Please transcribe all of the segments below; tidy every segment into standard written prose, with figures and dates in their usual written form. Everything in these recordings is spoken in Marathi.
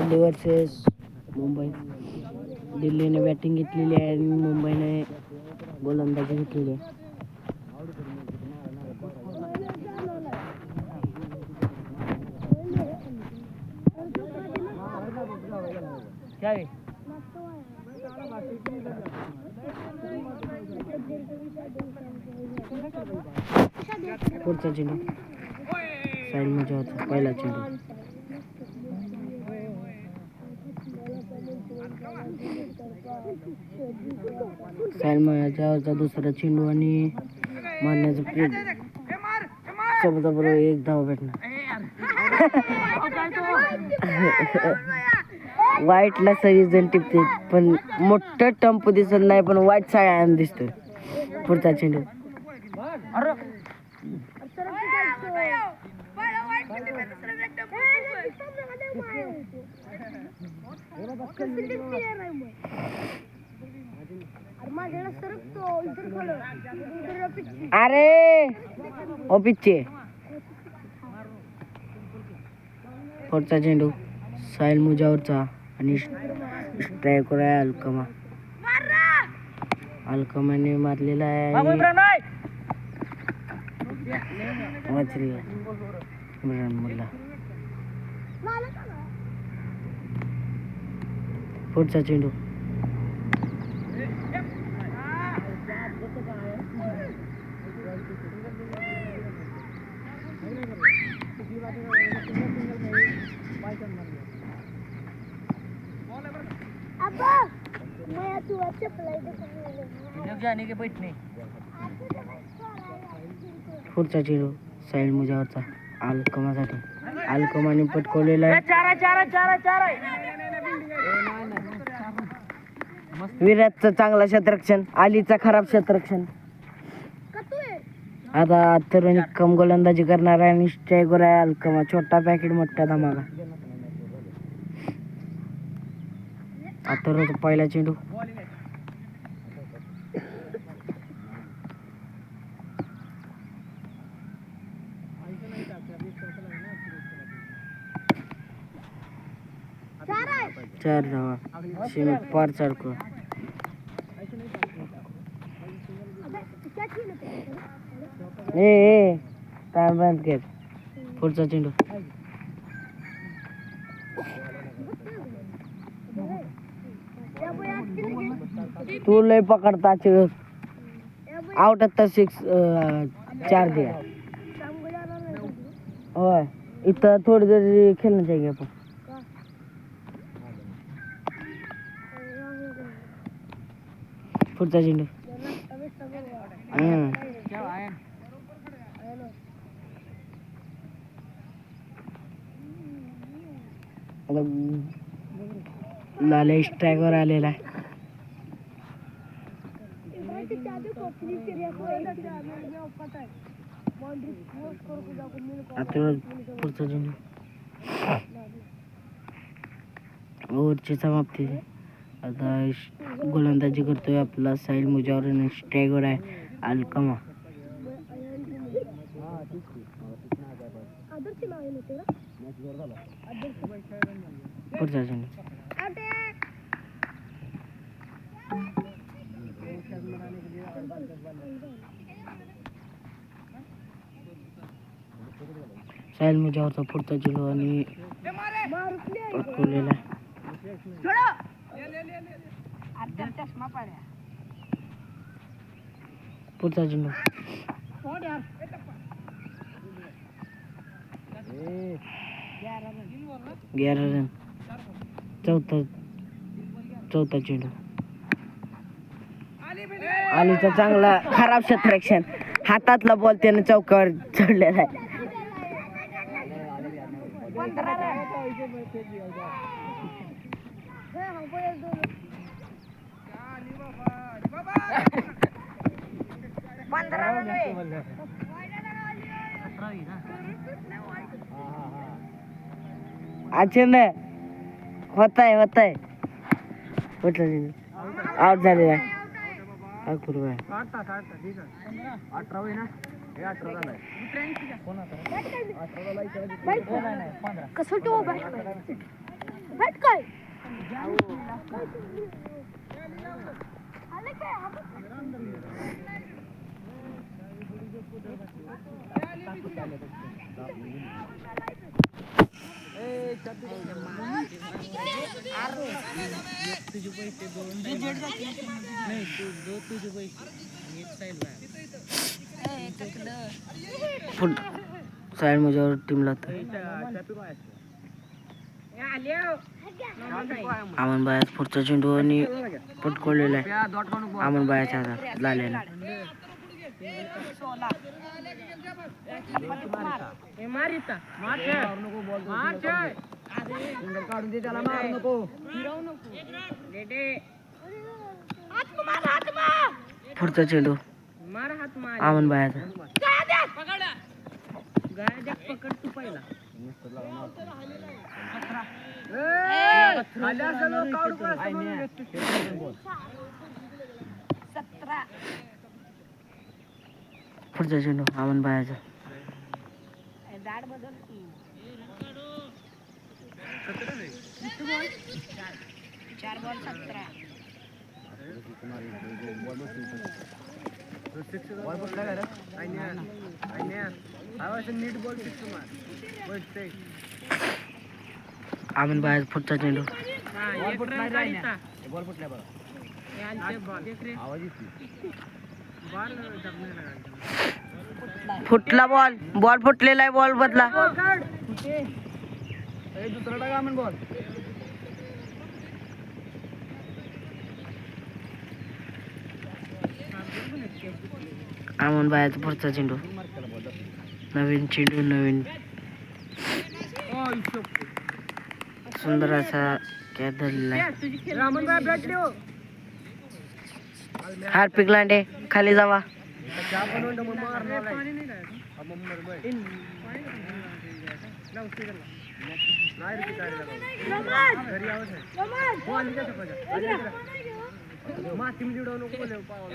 दिल्ली वर्सेस मुंबई. दिल्लीने बॅटिंग घेतलेली आहे आणि मुंबईने गोलंदाजी घेतलेली आहे. पुढचा चेंडू साईड मध्ये होता पहिला चेंडू. साईड मध्ये दुसरा चेंडू आणि मारण्याचा प्रयत्न. बरोबर एक धाव भेटणार. वाईटला सगळीजण टिपते पण मोठं टंप दिसत नाही पण वाईट सगळ्यांना दिसतोय. पुढचा चेंडू अरे ओ पिच्चे. पुढचा चेंडू साहिल मुजावरचा आणि स्ट्रायकर आहे अलकमा. अलकमाने मारलेला आहे पुढचा चेंडू पुढचा चेंडू साहिल मुजावरचा अलकमासाठी. अलकमाने पटकवलेला आहे. विराटचं चांगला क्षेत्ररक्षण, अलीचा खराब क्षेत्ररक्षण. आता तरुण कम गोलंदाजी करणार आहे आणि स्ट्रायकर आहे अलकमा. छोटा पॅकेट मोठा धमाका. आता पहिला चेंडू चार धावा सीमित पार चढको. काय बंद कर. पुढचा चेंडू तू लय पकडता. आउट आता 6 4 द्या. होय इथं थोडी जरी खेळणं चाहिए आपण. पुढचा चेंडू लाले स्ट्रायकर आलेला आहे. आता पुढचा चेंडू ओव्हरची समाप्ती. आता गोलंदाजी करतोय आपला साहिल मुजावर आणि स्ट्रायकर आहे अलकमा. पुढचा चेंडू साहिल मुजावरचा पुढचा चेंडू आणि पटकवलेला आहे. पुढचा चेंडू 11 रन. चौथा चेंडू अलीचा चांगला खराब क्षेत्ररक्षण. हातातला बॉल त्याने चौकावर चढलेला आहे. अचंद होत आहे कुठलं आउट झालेला आहे. कसं साइड मुजावर टीम लागतं. अमन बाया पुढचा चेंडू आणि पटकवलेला आहे अमन बायाच्या हातात लाल्याला. पुढचा चेंडू अमन बायाचा. पुढचा चेंडू अमन बायाचा. अमन बायाचा पुढचा चेंडू. फुटला बॉल. बॉल फुटलेला आहे. बॉल बदला. दुसरा टाका अमन बॉल. अमन बायाचा पुढचा चेंडू. नवीन चेंडू. नवीन सुंदर असा कॅच धरलेला आहे. हार्पिक लांडे खाली जावा.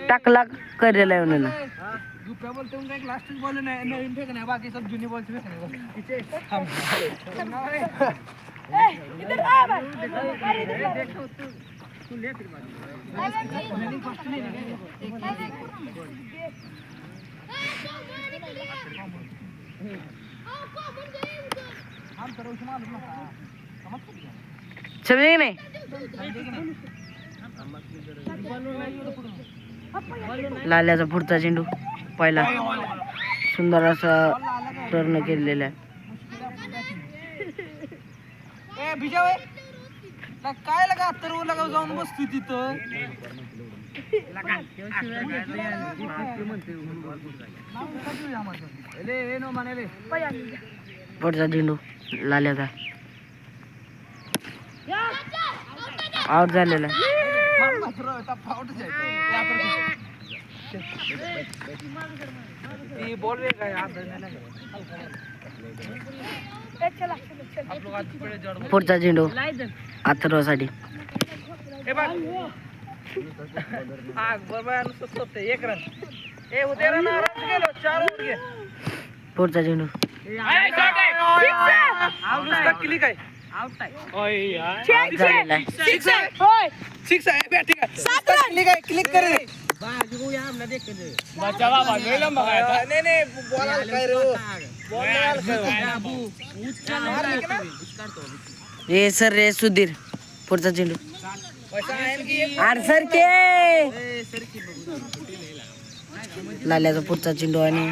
टाकला करेला आहे म्हणून. लास्ट बॉल नवीन फेक नाही. बाकी सब जुनी बॉल समजे नाही. लाल्याचा पुढचा चेंडू. पहिला सुंदर असा टर्न केलेला आहे. काय लगा तर लगा जाऊन बसतो तिथं. पुढचा चेंडू लाल्याचा. आउट झालेला. पुढचा चेंडू अथर्वसाठी. पुढचा चेंडू. क्लिक कर. रे सर रे सुधीर. पुढचा चेंडू. सर के लाल्याचा पुढचा चेंडू आणि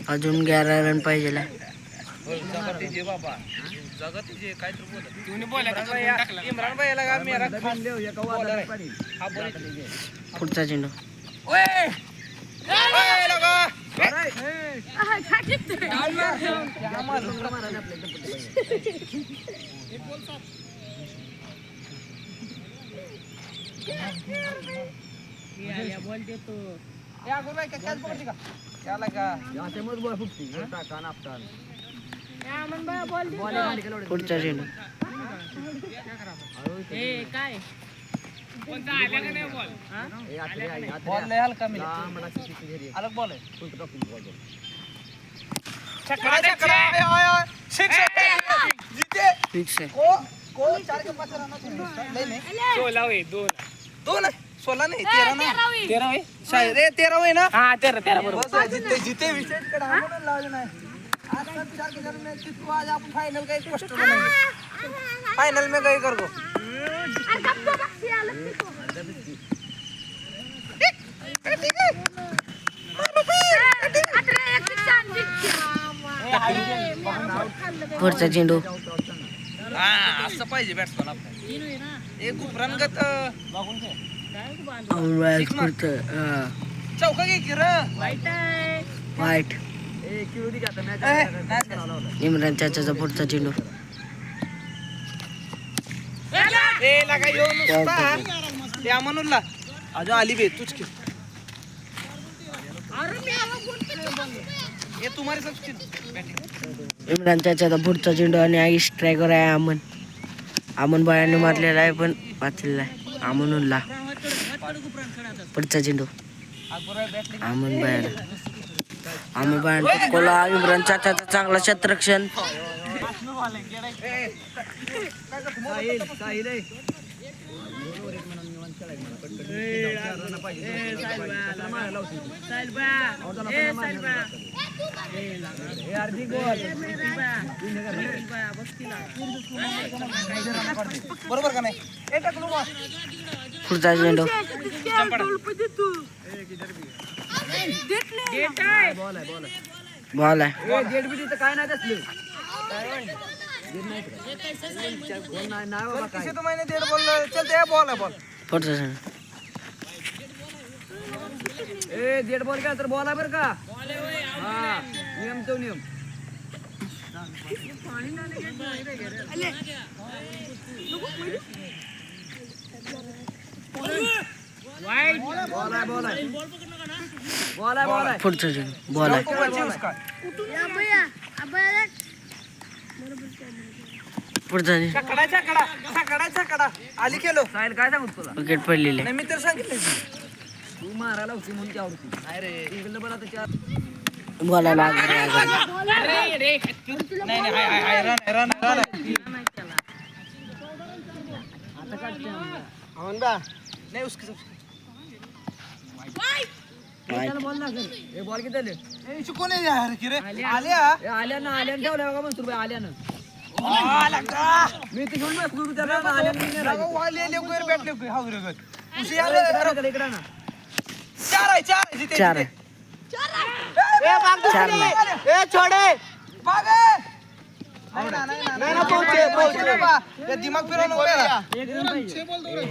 अजून 11 रन पाहिजे. पुढचा चेंडू. पुढचा चेंडू. बॉल लय हलका मिला अलग बॉल आहे छकडा छकडा ओय ओय सिक्स जीते फिक्स आहे को 4 के 5 रन लय नाही 16 होय 2 16 नाही 13 नाही 13 होय शायद 13 होय ना हां 13 बरोबर जीते जीते विकेट कडा म्हणून लावले नाही आज 4 के रन में तू आज आपण फाइनल का कष्ट बनाएंगे फाइनल में गए कर को पुढचा चेंडू असं पाहिजे बॅट्समन आपल्याला एक उपरंगत चौका घे की र वाईट इम्रान चाचाचा पुढचा चेंडू ए लगा येऊ नुसता त्या म्हणूनला अजून आली बे तूच की ये तुम्हारे सब बैटिंग इम्रान चाचाचा पुढचा चेंडू आणि आई स्ट्रायकर आहे अमन बायाने मारलेला आहे पण वाचलेला आहे अमनला पुढचा चेंडू अमन बायाला पटकोला इम्रान चाचाचा चांगला क्षेत्ररक्षण बरोबर का नाही पुढचा चेंडू बॉल आहे काय नाही तो मैंने 1.5 बॉल चलते है बॉल है बॉल पुढचा चेंडू 1.5 बॉल क्या तर बॉल आहे बरं का हां नियम तो नियम पुढचा चेंडू बॉल आहे पुढचा छकडा आली केलो साहिल काय सांगू तुला विकेट पडलेले नाही मी तर सांगितलं तू मारायला होती म्हणून ती आवडती नाही रे इकडलं बरं आता चार बॉलाला नाही रन अमन बा नहीं उसके बॉल ना ए बॉल किती आले ए कोण आहे यार की रे आल्या ना ठेवल्या का म्हणतो आल्यानं मी ते घेऊन बसलो त्याला आल्यानं वाले लेकर बॅट लेकर हाव रे उशी आले इकडे ना चार आहे ए छोड़े भाग नहीं ना पहुंचे बा ये दिमाग फिरवून हो गया एक रन पाहिजे 6 बॉल 2 रन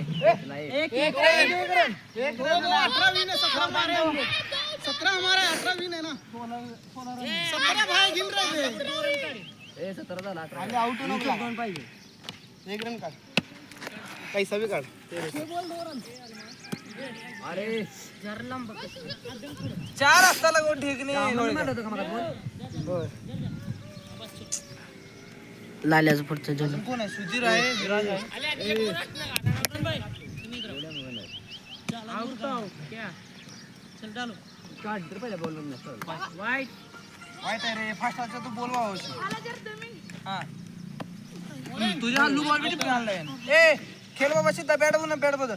एक रन 18 विन है 17 मारे होंगे 17 हमारा 18 विन है ना 17 भाई गिन रहे थे ए 17 झाला 18 आले आउट नको दोन पाहिजे एक रन काढ पैसा भी काढ 6 बॉल 2 रन अरे चार असता लागून ठीक नाही होय लाल्याचा पुढचा चेंडू कोण आहे सुधीर आहे विराज आहे वाईट आहे रे फास्ट तू बोलवा हा तुझ्या हल्लू बॉल बी आणलाय ए खेळ बाबा सीधा बॅट बदल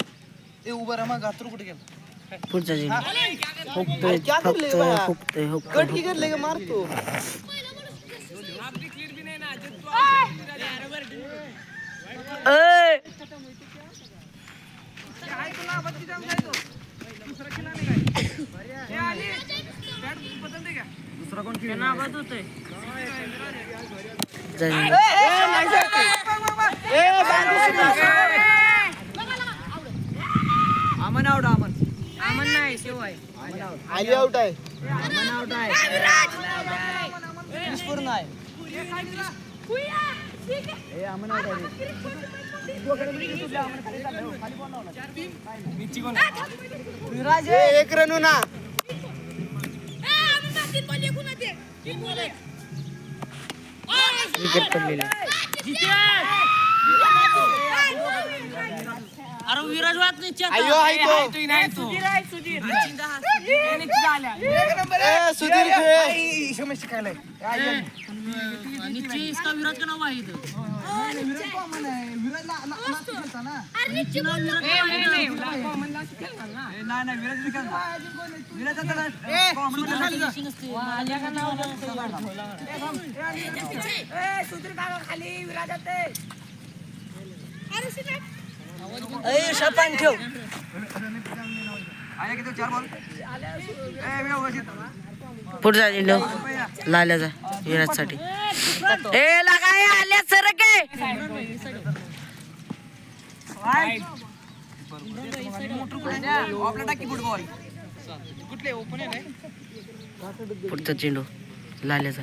ए उभं राहा मग गात्र कुठे गेला पुढचा चेंडू फुकतोय कट की करले का मारतो दुसरा कोण अमन आउट अमन नाही शिवाय आली आउट आहे अमन आउट आहे पूर्ण आहे ए अमन आउट आहे विराज एक रन ना विकेट पडलेली अरे विराज वाच अयो आहे तो एक नंबर आहे सुधीर खेळ समज शिकायला शपान ठेव पुढचा चेंडू लाल्याचा विराटसाठी ए लागा आल्या सर के पुढचा चेंडू लाल्याचा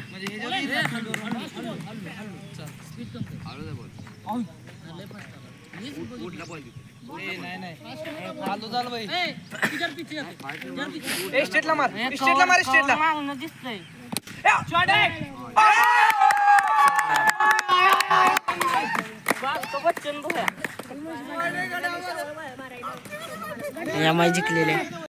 स्टेटला मार स्टेटला मार स्टेटला या माय जिंकलेले